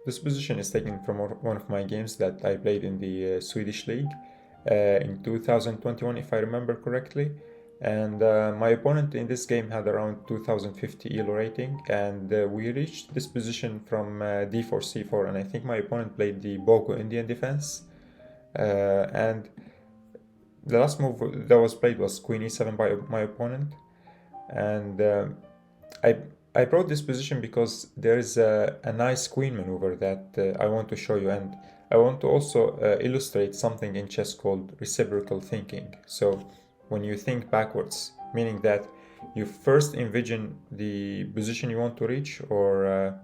This position is taken from one of my games that I played in the Swedish league in 2021, if I remember correctly. And my opponent in this game had around 2050 elo rating, and we reached this position from d4 c4, and I think my opponent played the Boko Indian defense. And the last move that was played was Queen e7 by my opponent, and I I brought this position because there is a nice queen maneuver that I want to show you, and I want to also illustrate something in chess called reciprocal thinking. So when you think backwards, meaning that you first envision the position you want to reach, or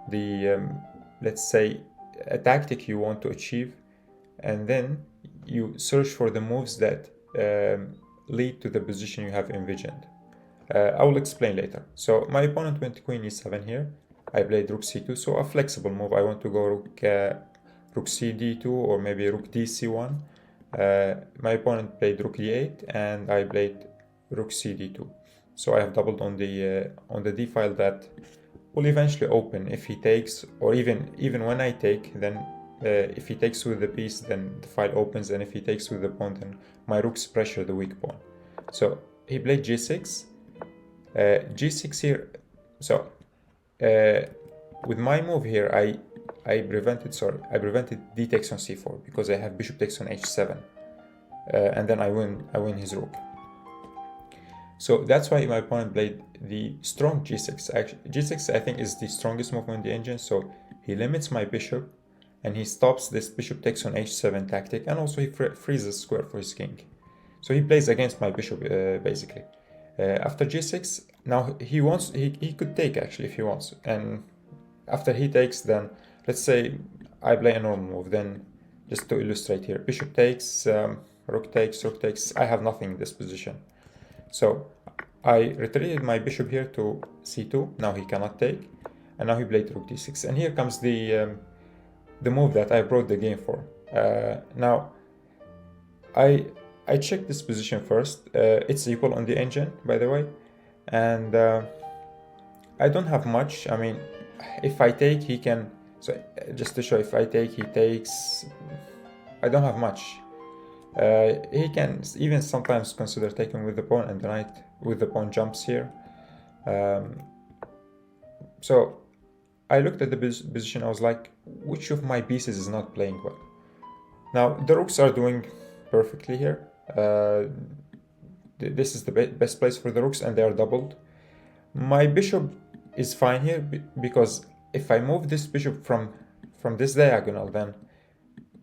the let's say a tactic you want to achieve, and then you search for the moves that lead to the position you have envisioned. I will explain later. So my opponent went queen e7 here. I played rook c2, so a flexible move. I want to go rook c d2 or maybe rook d c1. My opponent played rook d8 and I played rook c d2. So I have doubled on the d file that will eventually open if he takes, or even when I take, then if he takes with the piece, then the file opens, and if he takes with the pawn, then my rooks pressure the weak pawn. So he played g6. G6 here. So with my move here, I prevented d takes on c4 because I have bishop takes on h7, and then I win his rook. So that's why my opponent played the strong g6. Actually, g6 I think is the strongest move in the engine. So he limits my bishop, and he stops this bishop takes on h7 tactic, and also he freezes square for his king. So he plays against my bishop basically. After g6, now he could take actually if he wants, and after he takes, then let's say I play a normal move. Then just to illustrate here, bishop takes, rook takes. I have nothing in this position, so I retreated my bishop here to c2. Now he cannot take, and now he played rook d6, and here comes the move that I brought the game for. Now I checked this position first. It's equal on the engine, by the way, and I don't have much. I mean, if I take, he can. So just to show, if I take, he takes. I don't have much. He can even sometimes consider taking with the pawn, and the knight with the pawn jumps here. So I looked at the position. I was like, which of my pieces is not playing well? Now the rooks are doing perfectly here. This is the best place for the rooks, and they are doubled. My bishop is fine here because if I move this bishop from this diagonal, then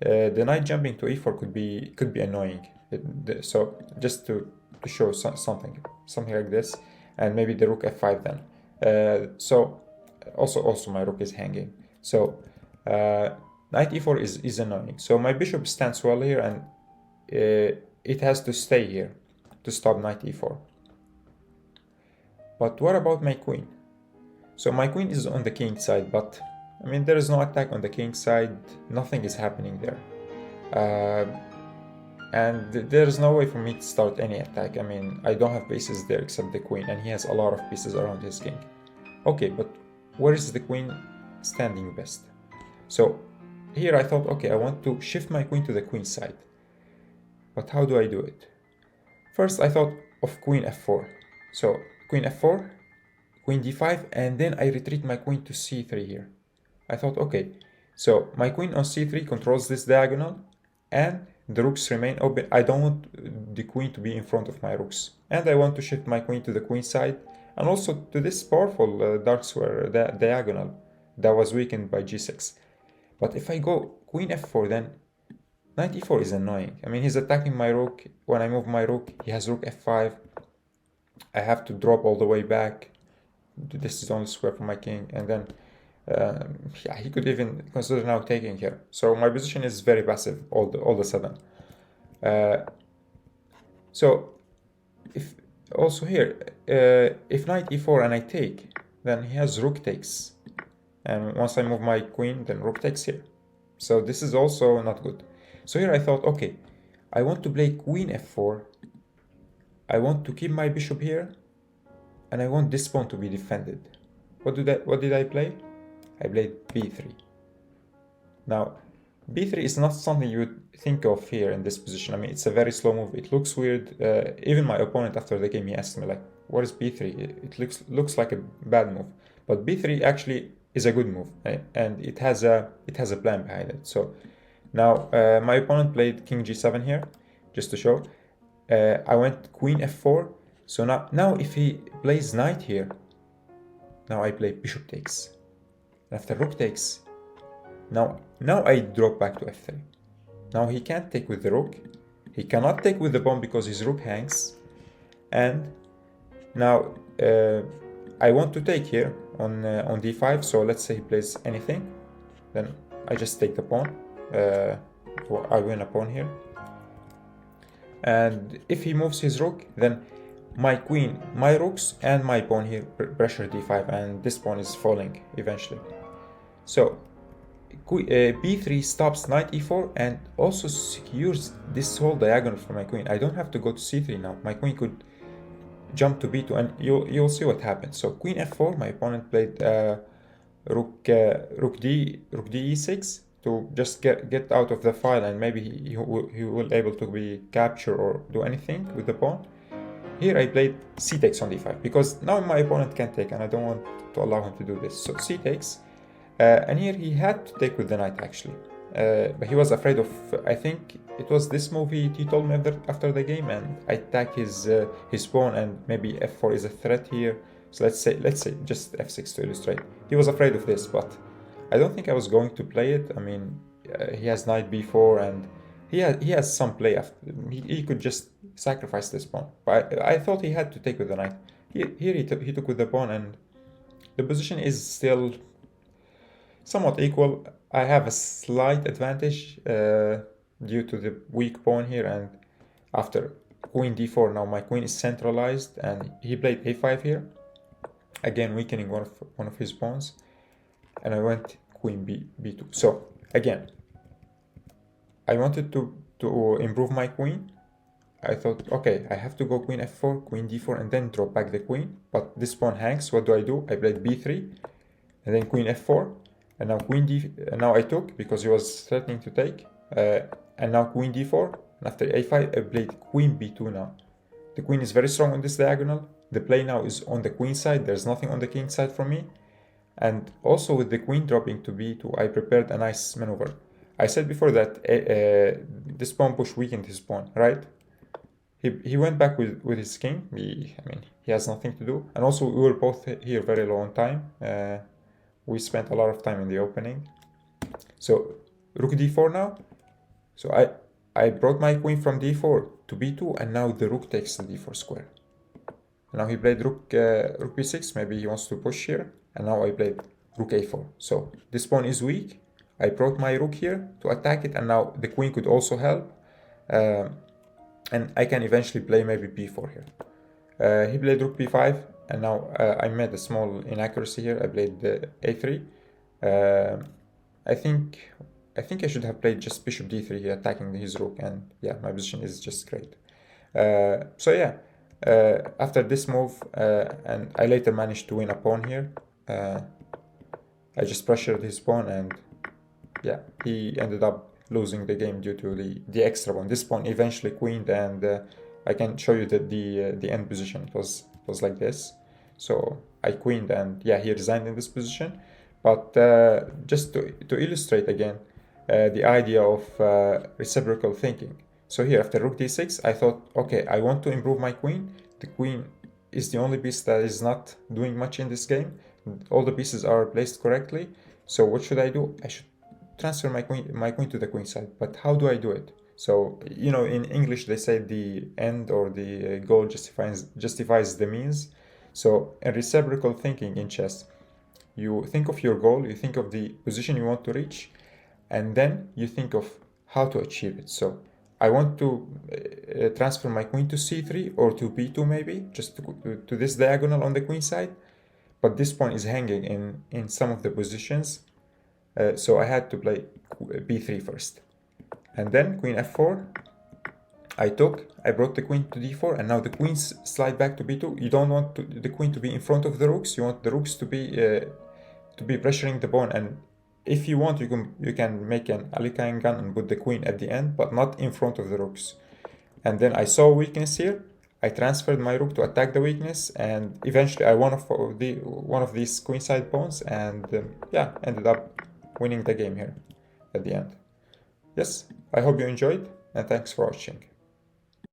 the knight jumping to e4 could be annoying. So just to show something like this, and maybe the rook f5 then. So also my rook is hanging. So knight e4 is annoying. So my bishop stands well here, and it has to stay here to stop knight e4. But what about my queen? So my queen is on the king side, but I mean there is no attack on the king side. Nothing is happening there, and there is no way for me to start any attack. I mean, I don't have pieces there except the queen, and he has a lot of pieces around his king. Okay, but where is the queen standing best? So here I thought, okay, I want to shift my queen to the queen side. But how do I do it? First, I thought of queen f4. So queen f4, queen d5, and then I retreat my queen to c3 here. I thought, okay, so my queen on c3 controls this diagonal, and the rooks remain open. I don't want the queen to be in front of my rooks, and I want to shift my queen to the queen side, and also to this powerful dark square diagonal that was weakened by g6. But if I go queen f4, then knight e4 is annoying. I mean, he's attacking my rook. When I move my rook, he has rook f5. I have to drop all the way back. This is only square for my king, and then yeah, he could even consider now taking here. So my position is very passive all the sudden. So if also here, if knight e4 and I take, then he has rook takes, and once I move my queen, then rook takes here. So this is also not good. So here I thought, okay, I want to play queen f4. I want to keep my bishop here, and I want this pawn to be defended. What did I play? I played b3. Now, b3 is not something you would think of here in this position. I mean, it's a very slow move. It looks weird. Even my opponent after the game, he asked me like, what is b3? It looks like a bad move. But b3 actually is a good move, and it has a plan behind it. So now my opponent played king g7 here, just to show. I went queen f4. So now if he plays knight here, now I play bishop takes. And after rook takes, now I drop back to f3. Now he can't take with the rook. He cannot take with the pawn because his rook hangs. And now I want to take here on d5. So let's say he plays anything. Then I just take the pawn. I win a pawn here. And if he moves his rook, then my queen, my rooks, and my pawn here pressure d5, and this pawn is falling eventually. So b3 stops knight e4 and also secures this whole diagonal for my queen. I don't have to go to c3 now. My queen could jump to b2, and you'll see what happens. So queen f4. My opponent played rook d e6 to just get out of the file, and maybe he will able to be capture or do anything with the pawn. Here I played c takes on d5 because now my opponent can take, and I don't want to allow him to do this. So c takes, and here he had to take with the knight actually, but he was afraid of, I think it was this move he told me after the game, and I attack his pawn, and maybe f4 is a threat here. So let's say just f6 to illustrate. He was afraid of this, but I don't think I was going to play it. I mean, he has knight b4, and he has some play after. He could just sacrifice this pawn, but I thought he had to take with the knight. Here he took with the pawn, and the position is still somewhat equal. I have a slight advantage due to the weak pawn here, and after queen d4, now my queen is centralized, and he played a5 here, again weakening one of his pawns, and I went queen b2. So again, I wanted to improve my queen. I thought, okay, I have to go queen f4, queen d4, and then drop back the queen. But this pawn hangs. What do? I played b3, and then queen f4, and now queen d. And now I took because he was threatening to take. And now queen d4. And after a5, I played queen b2 now. The queen is very strong on this diagonal. The play now is on the queen side. There's nothing on the king side for me. And also with the queen dropping to b2, I prepared a nice maneuver. I said before that this pawn push weakened his pawn, right? He went back with his king. He has nothing to do. And also we were both here very low on time. We spent a lot of time in the opening. So rook d4 now. So I brought my queen from d4 to b2, and now the rook takes the d4 square. And now he played rook b6. Maybe he wants to push here. And now I played rook a4. So this pawn is weak. I brought my rook here to attack it, and now the queen could also help. And I can eventually play maybe b4 here. He played rook b5, and now I made a small inaccuracy here. I played a3. I think I should have played just bishop d3 here, attacking his rook, and yeah, my position is just great. So yeah, after this move, and I later managed to win a pawn here. I just pressured his pawn, and yeah, he ended up losing the game due to the extra pawn. This pawn eventually queened, and I can show you the end position. It was like this. So I queened, and yeah, he resigned in this position. But just to illustrate again the idea of reciprocal thinking. So here after rook d6, I thought, okay, I want to improve my queen. The queen is the only piece that is not doing much in this game. All the pieces are placed correctly. So what should I do? I should transfer my queen to the queen side. But how do I do it? So, you know, in English they say the end or the goal justifies the means. So in reciprocal thinking in chess, you think of your goal, you think of the position you want to reach, and then you think of how to achieve it. So I want to transfer my queen to c3 or to b2 maybe, just to this diagonal on the queen side. But this pawn is hanging in some of the positions. So I had to play b3 first. And then queen f4. I brought the queen to d4, and now the queens slide back to b2. You don't want the queen to be in front of the rooks. You want the rooks to be pressuring the pawn, and if you want, you can make an Alikang gun and put the queen at the end, but not in front of the rooks. And then I saw a weakness here. I transferred my rook to attack the weakness, and eventually I won one of these queenside pawns, and yeah, ended up winning the game here at the end. Yes, I hope you enjoyed, and thanks for watching.